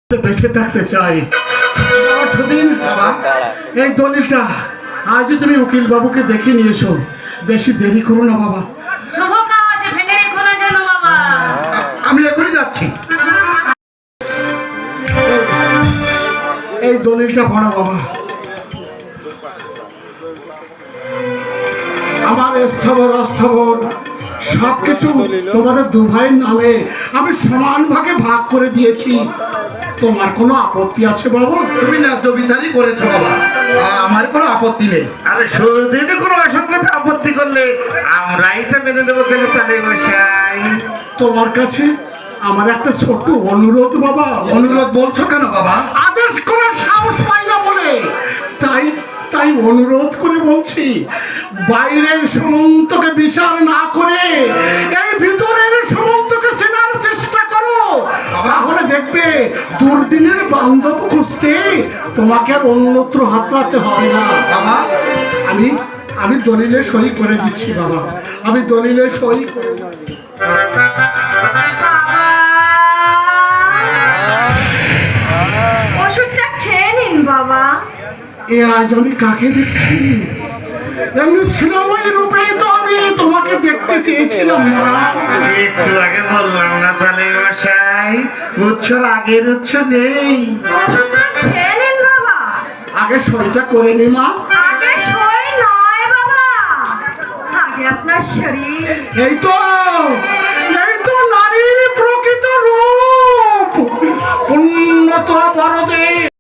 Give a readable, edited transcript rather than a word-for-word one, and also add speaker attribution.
Speaker 1: বেঁচে থাকতে চাই। সুদিন বাবা, এই দলিলটা আজ তুমি উকিল বাবুকে দেখে নিয়ে এসো, বেশি দেরি করো না বাবা।
Speaker 2: শুভ কাজ ফেলে রেখো না যেন বাবা।
Speaker 1: আমি এখনই যাচ্ছি। এই দলিলটা পড়া বাবা। আমার স্থাবর অস্থাবর সবকিছু তোমাদের দু ভাইয়ের নামে আমি সমান ভাগে ভাগ করে দিয়েছি। তোমার কোনো আপত্তি আছে বাবা?
Speaker 3: তুমি ন্যায্য বিচারই করেছো বাবা, আমার কোনো আপত্তি নেই।
Speaker 4: আরে সুদিনে কোনো অসঙ্গতে আপত্তি করলে আমরাই তো মেনে নেবো কেন তাহলে মশাই?
Speaker 1: তোমার কাছে আমার একটা ছোট্ট অনুরোধ বাবা।
Speaker 3: অনুরোধ বলছো কেন বাবা?
Speaker 1: আদেশ করার সাহস পাই না বলে তাই তাই অনুরোধ করে বলছি, বাইরের সমন্তকে বিচার না করে এই ভিতরের সমন্তকে চেনার চেষ্টা করো, তাহলে দেখবে দুর্দিনের বান্ধব খুঁজতে তোমাকে আর অন্যত্র হাতড়াতে হবে না
Speaker 3: বাবা
Speaker 1: আমি আমি দলিলে সই করে দিচ্ছি বাবা, আমি দলিলে সই করে দিচ্ছি।
Speaker 5: ওষুধটা খেয়ে নিন বাবা।
Speaker 1: এ আজ আমি কাকে দেখছি? এমনি সিনেমাই রূপে তো আমি তোমাকে দেখতে চেয়েছিলাম না।
Speaker 4: একটু আগে বললাম না তাহলে মশাই, উৎসর আগের উৎস নেই।
Speaker 5: ওষুধটা খেয়ে নিন বাবা।
Speaker 1: আগে সইটা করে নি মা।
Speaker 5: আগে সই নয় বাবা, আগে আপনার শরীর।
Speaker 1: এই তো নারীর প্রকৃত রূপ, উন্নত বড়দের